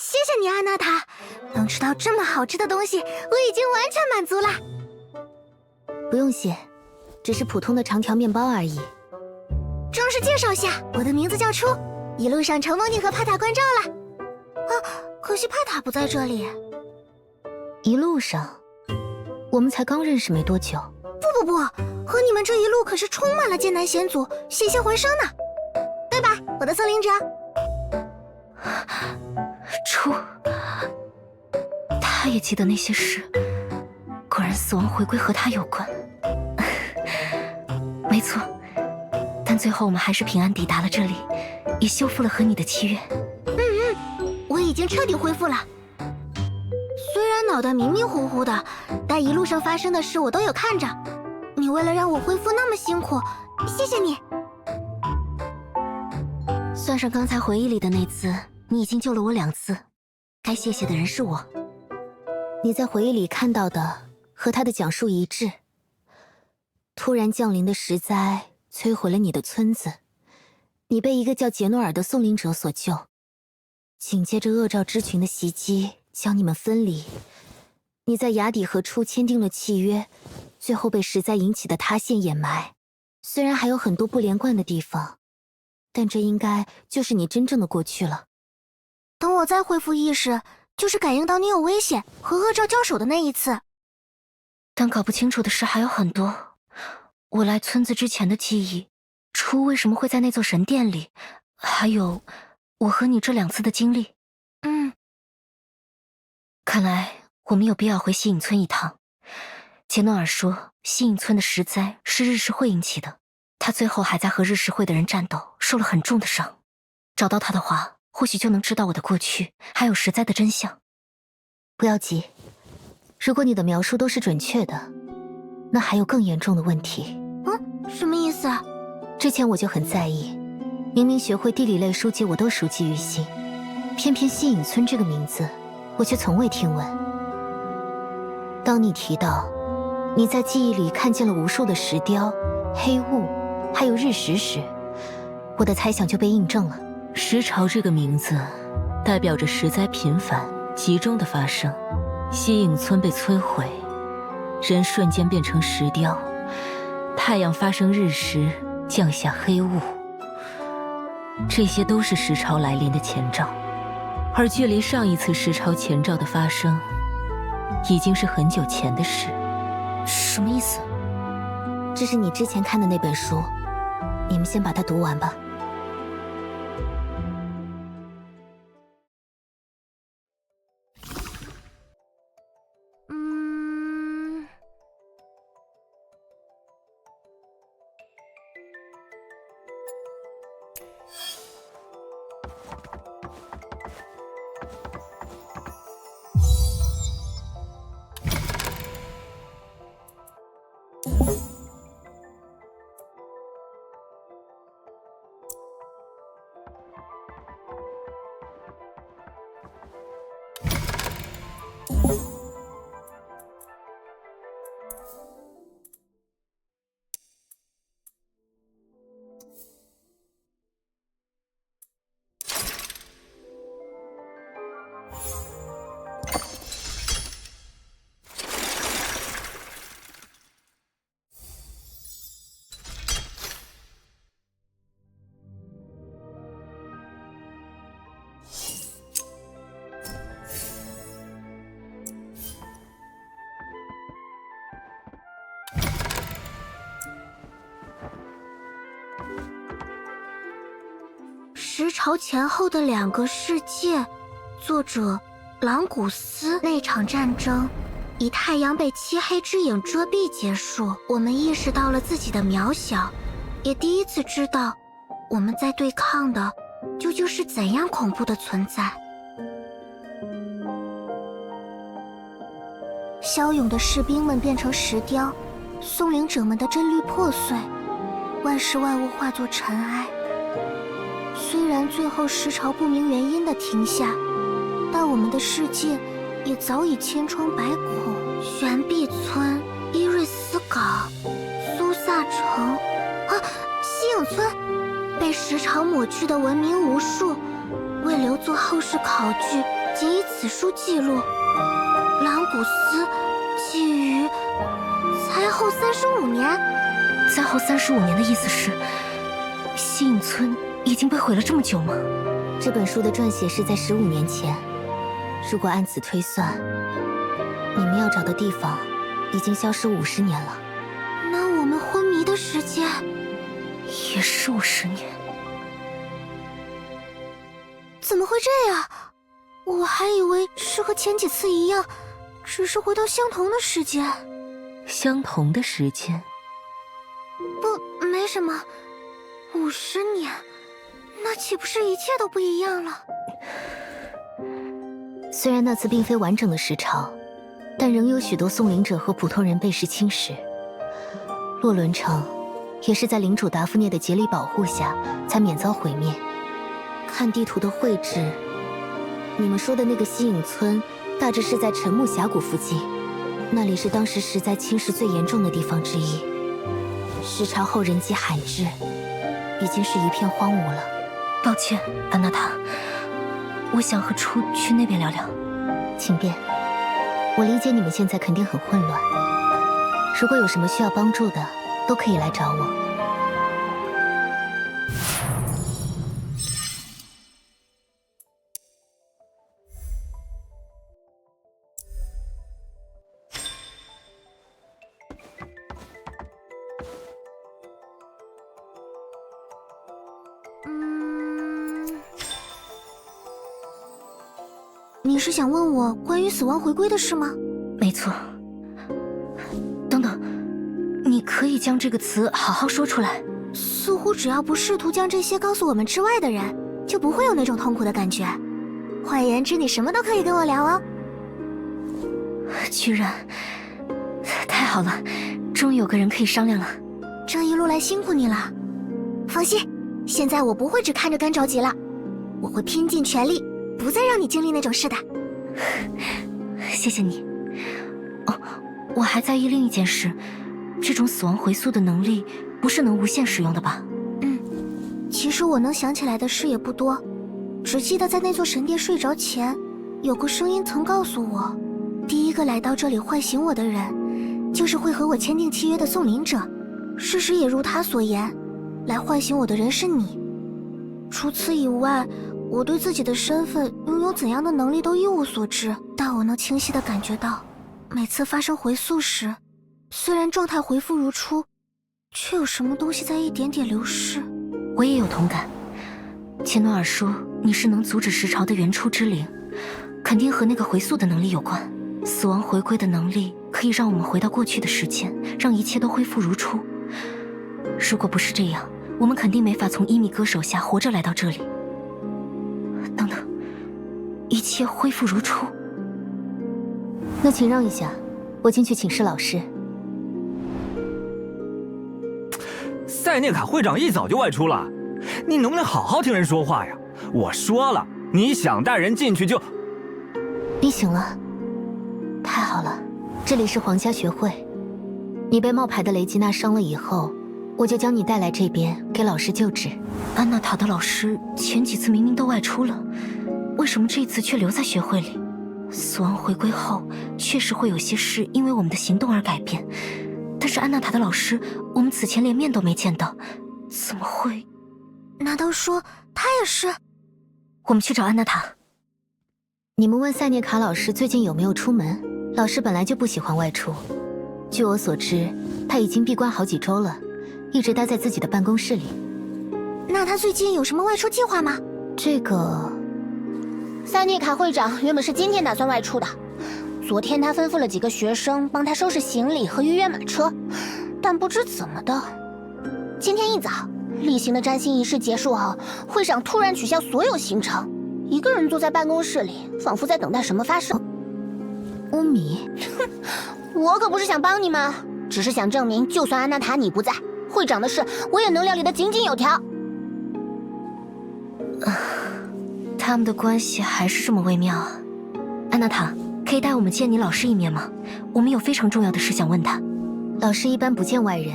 谢谢你，阿娜塔，能吃到这么好吃的东西，我已经完全满足了。不用谢，只是普通的长条面包而已。正式介绍下，我的名字叫初，一路上承蒙你和帕塔关照了。啊，可惜帕塔不在这里。一路上，我们才刚认识没多久。不，和你们这一路可是充满了艰难险阻、险些回生呢，对吧，我的森林者？初，他也记得那些事，果然死亡回归和他有关。没错，但最后我们还是平安抵达了这里，也修复了和你的契约。我已经彻底恢复了。虽然脑袋迷迷糊糊的，但一路上发生的事我都有看着。你为了让我恢复那么辛苦，谢谢你。算上刚才回忆里的那次，你已经救了我2次，该谢谢的人是我。你在回忆里看到的和他的讲述一致。突然降临的石灾摧毁了你的村子，你被一个叫杰诺尔的送灵者所救，紧接着恶兆之群的袭击将你们分离。你在雅底和初签订了契约，最后被石灾引起的塌陷掩埋。虽然还有很多不连贯的地方，但这应该就是你真正的过去了。等我再恢复意识，就是感应到你有危险和恶兆交手的那一次。但搞不清楚的事还有很多。我来村子之前的记忆，初为什么会在那座神殿里，还有我和你这2次的经历。看来我们有必要回西影村一趟。杰诺尔说西影村的石灾是日食会引起的，他最后还在和日食会的人战斗，受了很重的伤。找到他的话，或许就能知道我的过去，还有石灾的真相。不要急，如果你的描述都是准确的，那还有更严重的问题。什么意思啊？之前我就很在意，明明学会地理类书籍我都熟记于心，偏偏西影村这个名字我却从未听闻。当你提到你在记忆里看见了无数的石雕、黑雾，还有日食时，我的猜想就被印证了。石潮这个名字代表着石灾频繁、集中的发生。西影村被摧毁，人瞬间变成石雕，太阳发生日食，降下黑雾，这些都是石潮来临的前兆。而距离上一次石潮前兆的发生，已经是很久前的事。什么意思？这是你之前看的那本书，你们先把它读完吧。石潮前后的2个世界，作者朗古斯。那场战争以太阳被漆黑之影遮蔽结束，我们意识到了自己的渺小，也第一次知道我们在对抗的究竟是怎样恐怖的存在。骁勇的士兵们变成石雕，送灵者们的阵律破碎，万事万物化作尘埃。虽然最后石潮不明原因的停下，但我们的世界也早已千疮百孔。悬臂村、伊瑞斯港、苏萨城，西影村，被石潮抹去的文明无数，为留作后世考据，仅以此书记录。朗古斯寄于灾后35年。灾后35年的意思是，西影村已经被毁了这么久吗？这本书的撰写是在15年前，如果按此推算，你们要找的地方已经消失50年了。那我们昏迷的时间也是50年。怎么会这样？我还以为是和前几次一样，只是回到相同的时间。相同的时间？不，没什么。50年，那岂不是一切都不一样了？虽然那次并非完整的时潮，但仍有许多宋灵者和普通人被时侵蚀。洛伦城也是在领主达芙涅的竭力保护下才免遭毁灭。看地图的绘制，你们说的那个西影村大致是在沉木峡谷附近，那里是当时石灾侵蚀最严重的地方之一。时潮后人迹罕至，已经是一片荒芜了。抱歉，安娜塔，我想和初去那边聊聊。请便。我理解你们现在肯定很混乱，如果有什么需要帮助的，都可以来找我。你是想问我关于死亡回归的事吗？没错。等等，你可以将这个词好好说出来。似乎只要不试图将这些告诉我们之外的人，就不会有那种痛苦的感觉。换言之，你什么都可以跟我聊哦。居然，太好了，终于有个人可以商量了。这一路来辛苦你了。放心，现在我不会只看着干着急了，我会拼尽全力，不再让你经历那种事的。谢谢你。哦，我还在意另一件事，这种死亡回溯的能力不是能无限使用的吧？其实我能想起来的事也不多，只记得在那座神殿睡着前，有个声音曾告诉我，第一个来到这里唤醒我的人，就是会和我签订契约的宋灵者。事实也如他所言，来唤醒我的人是你。除此以外，我对自己的身份拥有怎样的能力都一无所知，但我能清晰地感觉到，每次发生回溯时，虽然状态恢复如初，却有什么东西在一点点流逝。我也有同感。切诺尔说你是能阻止时潮的原初之灵，肯定和那个回溯的能力有关。死亡回归的能力可以让我们回到过去的时间，让一切都恢复如初。如果不是这样，我们肯定没法从伊米哥手下活着来到这里。等等，一切恢复如初。那请让一下，我进去请示老师。塞涅卡会长一早就外出了，你能不能好好听人说话呀？我说了，你想带人进去就……你醒了，太好了，这里是皇家学会。你被冒牌的雷吉娜伤了以后，我就将你带来这边给老师救治。安娜塔的老师前几次明明都外出了，为什么这次却留在学会里？死亡回归后，确实会有些事因为我们的行动而改变，但是安娜塔的老师，我们此前连面都没见到，怎么会？难道说他也是？我们去找安娜塔。你们问塞涅卡老师最近有没有出门？老师本来就不喜欢外出，据我所知，他已经闭关好几周了，一直待在自己的办公室里。那他最近有什么外出计划吗？这个，塞涅卡会长原本是今天打算外出的，昨天他吩咐了几个学生帮他收拾行李和预约马车，但不知怎么的，今天一早例行的占星仪式结束后，会长突然取消所有行程，一个人坐在办公室里，仿佛在等待什么发生。乌米，我可不是想帮你们，只是想证明，就算安娜塔你不在，会长的事我也能料理得井井有条。他们的关系还是这么微妙啊。安娜塔，可以带我们见你老师一面吗？我们有非常重要的事想问他。老师一般不见外人，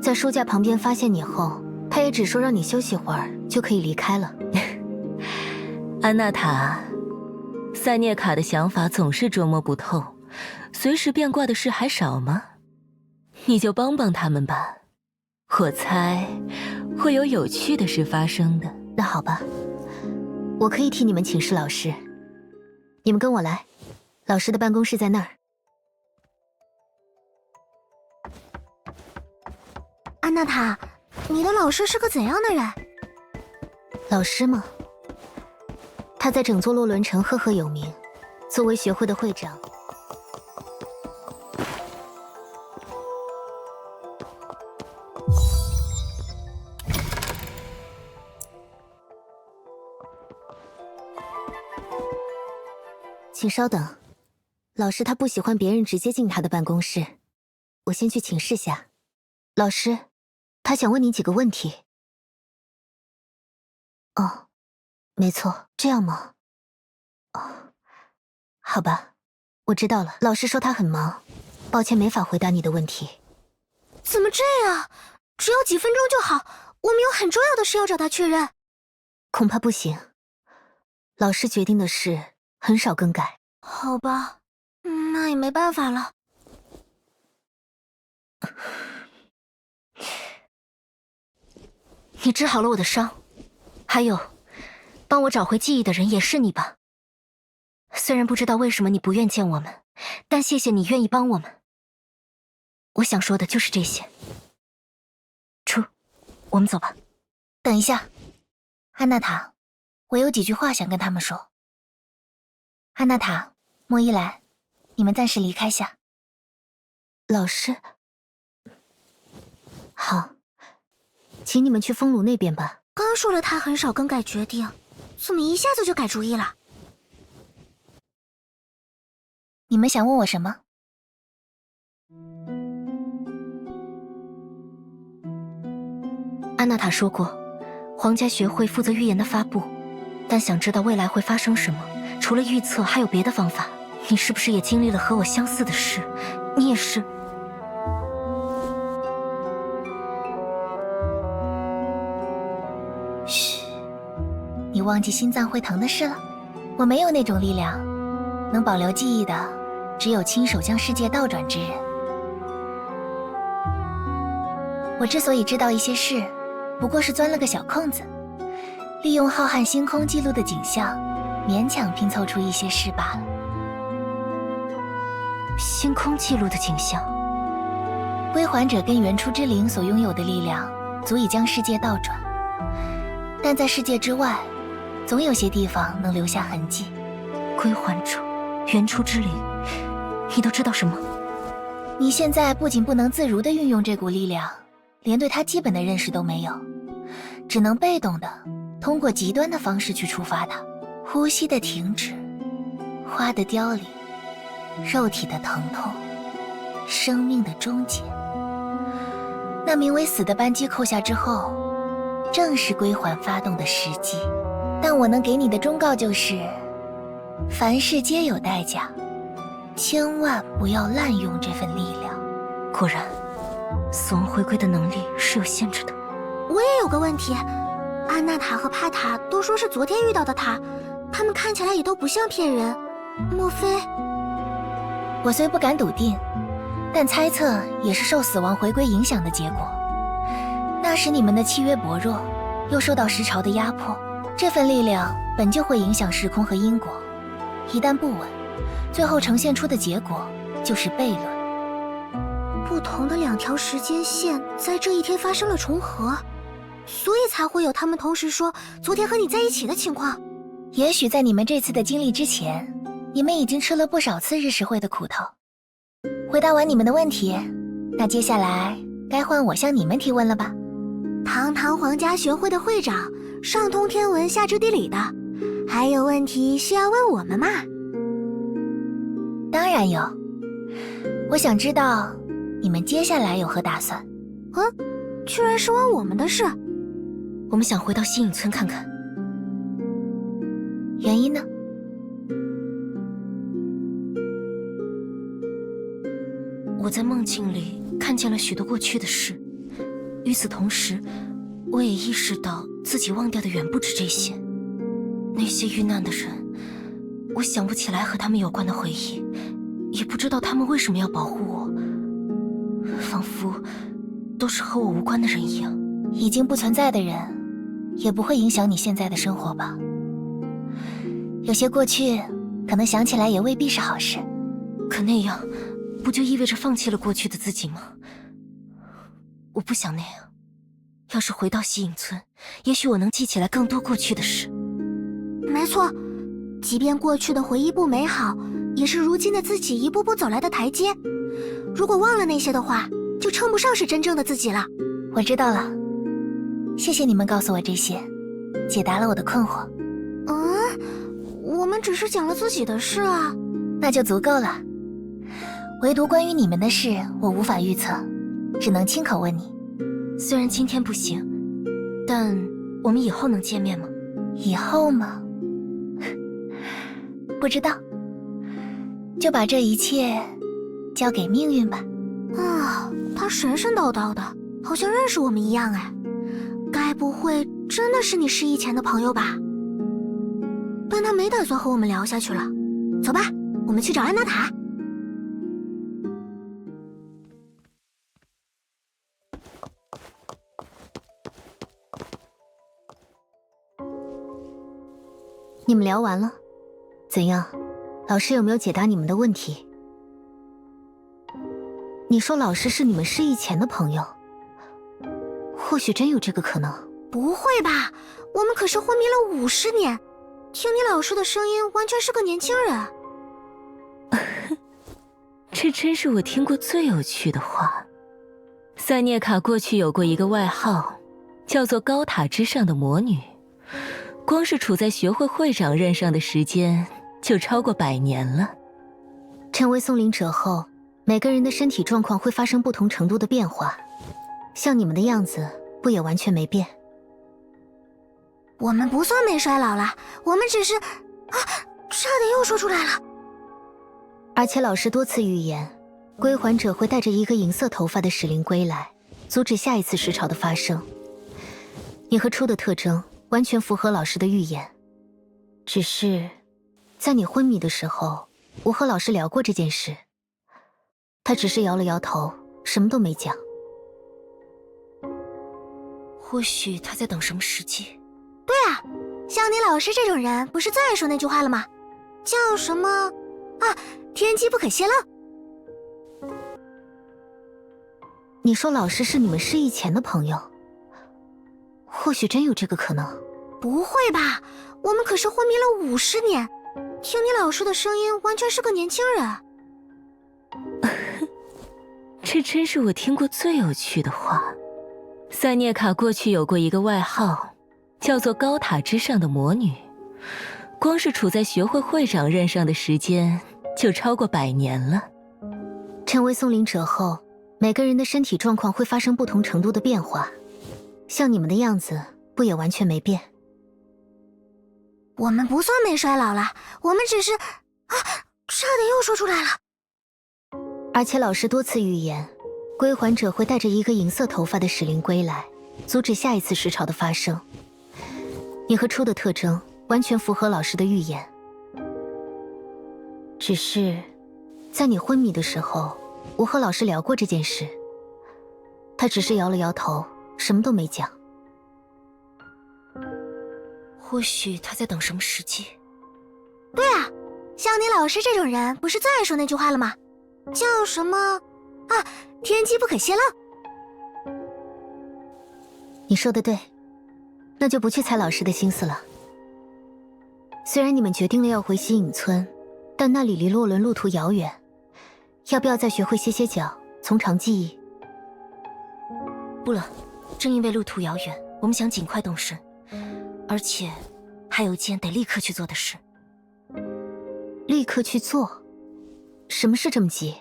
在书架旁边发现你后，他也只说让你休息会儿就可以离开了。安娜塔，塞涅卡的想法总是捉摸不透，随时变卦的事还少吗？你就帮帮他们吧，我猜会有有趣的事发生的。那好吧，我可以替你们请示老师。你们跟我来，老师的办公室在那儿。安娜塔，你的老师是个怎样的人？老师吗？他在整座洛伦城赫赫有名，作为学会的会长。请稍等，老师他不喜欢别人直接进他的办公室，我先去请示下。老师，他想问你几个问题。哦，没错，这样吗？哦，好吧，我知道了。老师说他很忙，抱歉没法回答你的问题。怎么这样？只要几分钟就好，我们有很重要的事要找他确认。恐怕不行，老师决定的事很少更改。好吧，那也没办法了。你治好了我的伤，还有，帮我找回记忆的人也是你吧？虽然不知道为什么你不愿见我们，但谢谢你愿意帮我们。我想说的就是这些。我们走吧。等一下，安娜塔，我有几句话想跟他们说。安娜塔，莫伊莱，你们暂时离开下。老师，好，请你们去风炉那边吧。刚说了他很少更改决定，怎么一下子就改主意了？你们想问我什么？安娜塔说过，皇家学会负责预言的发布，但想知道未来会发生什么，除了预测还有别的方法。你是不是也经历了和我相似的事？你也是。嘘，你忘记心脏会疼的事了？我没有那种力量，能保留记忆的只有亲手将世界倒转之人。我之所以知道一些事，不过是钻了个小空子，利用浩瀚星空记录的景象，勉强拼凑出一些事罢了。星空记录的景象，归还者跟原初之灵所拥有的力量，足以将世界倒转。但在世界之外，总有些地方能留下痕迹。归还者，原初之灵，你都知道什么？你现在不仅不能自如地运用这股力量，连对它基本的认识都没有，只能被动的通过极端的方式去触发它。呼吸的停止，花的凋零，肉体的疼痛，生命的终结。那名为死的扳机扣下之后，正是归还发动的时机。但我能给你的忠告就是，凡事皆有代价，千万不要滥用这份力量。果然，死亡回归的能力是有限制的。我也有个问题，安娜塔和帕塔都说是昨天遇到的他们看起来也都不像骗人，莫非……我虽不敢笃定，但猜测也是受死亡回归影响的结果。那时你们的契约薄弱，又受到时潮的压迫，这份力量本就会影响时空和因果，一旦不稳，最后呈现出的结果就是悖论。不同的两条时间线在这一天发生了重合，所以才会有他们同时说昨天和你在一起的情况。也许在你们这次的经历之前，你们已经吃了不少次日食会的苦头。回答完你们的问题，那接下来该换我向你们提问了吧？堂堂皇家学会的会长，上通天文下知地理的，还有问题需要问我们吗？当然有，我想知道你们接下来有何打算。居然是问我们的事。我们想回到西影村看看。原因呢？我在梦境里看见了许多过去的事，与此同时，我也意识到自己忘掉的远不止这些。那些遇难的人，我想不起来和他们有关的回忆，也不知道他们为什么要保护我，仿佛都是和我无关的人一样。已经不存在的人，也不会影响你现在的生活吧？有些过去，可能想起来也未必是好事。可那样，不就意味着放弃了过去的自己吗？我不想那样。要是回到西影村，也许我能记起来更多过去的事。没错，即便过去的回忆不美好，也是如今的自己一步步走来的台阶。如果忘了那些的话，就称不上是真正的自己了。我知道了，谢谢你们告诉我这些，解答了我的困惑。我们只是讲了自己的事啊。那就足够了。唯独关于你们的事，我无法预测，只能亲口问你。虽然今天不行，但我们以后能见面吗？以后吗？不知道，就把这一切交给命运吧。他神神叨叨的，好像认识我们一样哎。该不会真的是你失忆前的朋友吧？但他没打算和我们聊下去了。走吧，我们去找安娜塔。你们聊完了？怎样？老师有没有解答你们的问题？你说老师是你们失忆前的朋友，或许真有这个可能。不会吧？我们可是昏迷了50年，听你老师的声音完全是个年轻人。这真是我听过最有趣的话。塞涅卡过去有过一个外号，叫做高塔之上的魔女。光是处在学会会长任上的时间就超过100年了。成为松灵者后，每个人的身体状况会发生不同程度的变化，像你们的样子不也完全没变？我们不算没衰老了，我们只是差点又说出来了。而且老师多次预言，归还者会带着一个银色头发的使灵归来，阻止下一次时潮的发生。你和初的特征完全符合老师的预言，只是在你昏迷的时候，我和老师聊过这件事，他只是摇了摇头，什么都没讲。或许他在等什么时机。对啊，像你老师这种人，不是最爱说那句话了吗？叫什么天机不可泄露。你说老师是你们失忆前的朋友，或许真有这个可能。不会吧？我们可是昏迷了50年，听你老师的声音完全是个年轻人。这真是我听过最有趣的话。塞涅卡过去有过一个外号，叫做高塔之上的魔女。光是处在学会会长任上的时间就超过100年了。成为松灵者后，每个人的身体状况会发生不同程度的变化，像你们的样子不也完全没变？我们不算没衰老了，我们只是差点又说出来了。而且老师多次预言，归还者会带着一个银色头发的使灵归来，阻止下一次时潮的发生。你和初的特征完全符合老师的预言，只是在你昏迷的时候，我和老师聊过这件事，他只是摇了摇头，什么都没讲。或许他在等什么时机。对啊，像你老师这种人，不是最爱说那句话了吗？叫什么天机不可泄露。你说的对，那就不去猜老师的心思了。虽然你们决定了要回西影村，但那里离洛伦路途遥远，要不要再学会歇歇脚，从长计议？不了，正因为路途遥远，我们想尽快动身，而且还有一件得立刻去做的事。立刻去做？什么事这么急？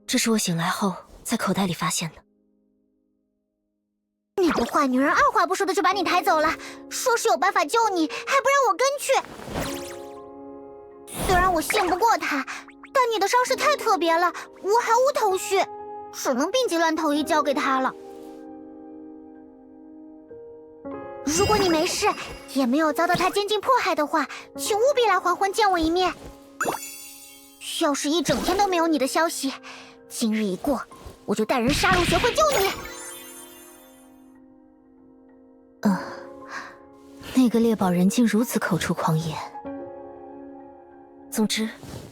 这是我醒来后在口袋里发现的。那个坏女人二话不说的就把你抬走了，说是有办法救你，还不让我跟去。虽然我信不过她，但你的伤势太特别了，我毫无头绪，只能病急乱投医交给她了。如果你没事，也没有遭到他监禁迫害的话，请务必来还魂见我一面。要是一整天都没有你的消息，今日一过，我就带人杀入学会救你。那个猎宝人竟如此口出狂言。总之，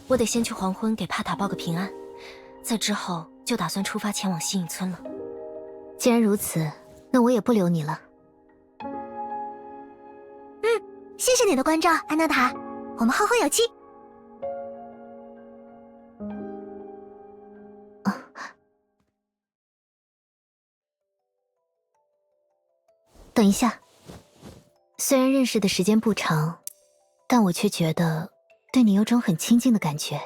我得先去黄昏给帕塔报个平安，在之后就打算出发前往西影村了。既然如此，那我也不留你了。谢谢你的关照，安娜塔，我们后会有期。等一下，虽然认识的时间不长，但我却觉得对你有种很亲近的感觉。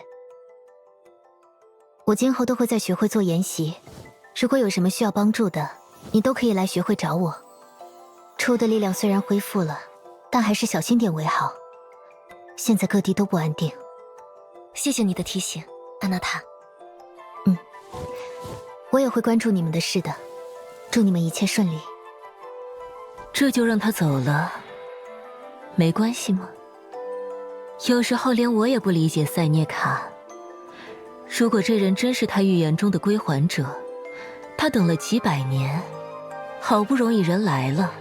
我今后都会在学会做研习，如果有什么需要帮助的，你都可以来学会找我。初的力量虽然恢复了，但还是小心点为好。现在各地都不安定。谢谢你的提醒，安娜塔。我也会关注你们的事的，祝你们一切顺利。这就让他走了，没关系吗？有时候连我也不理解塞涅卡。如果这人真是他预言中的归还者，他等了几百年，好不容易人来了，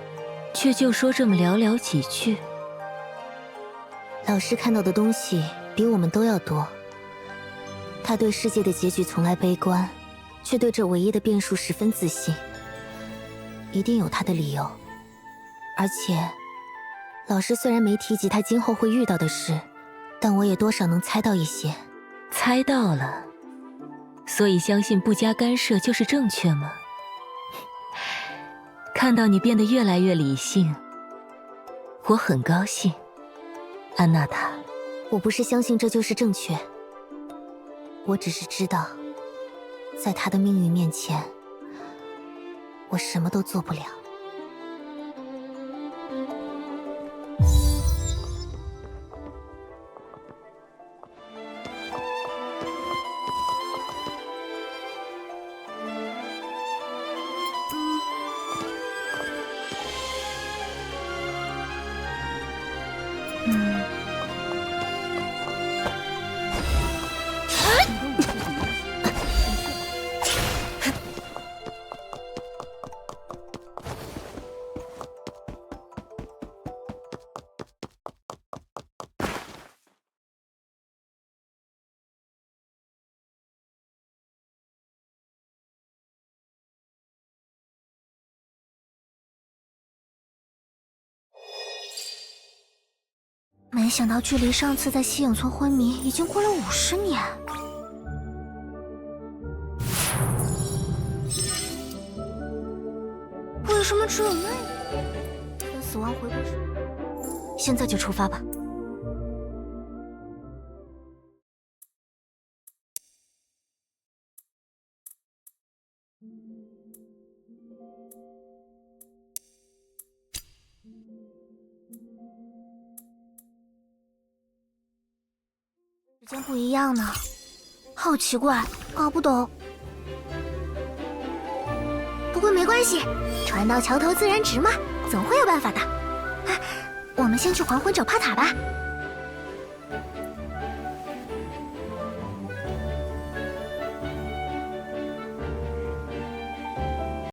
却就说这么寥寥几句。老师看到的东西比我们都要多，他对世界的结局从来悲观，却对这唯一的变数十分自信，一定有他的理由。而且，老师虽然没提及他今后会遇到的事，但我也多少能猜到一些。猜到了，所以相信不加干涉就是正确吗？看到你变得越来越理性，我很高兴，安娜塔。我不是相信这就是正确，我只是知道，在他的命运面前，我什么都做不了。没想到距离上次在西影村昏迷已经过了50年。为什么只有那个在死亡回归时？现在就出发吧。时间不一样呢，好奇怪，搞不懂。不过没关系，船到桥头自然直嘛，总会有办法的。我们先去黄昏找帕塔吧。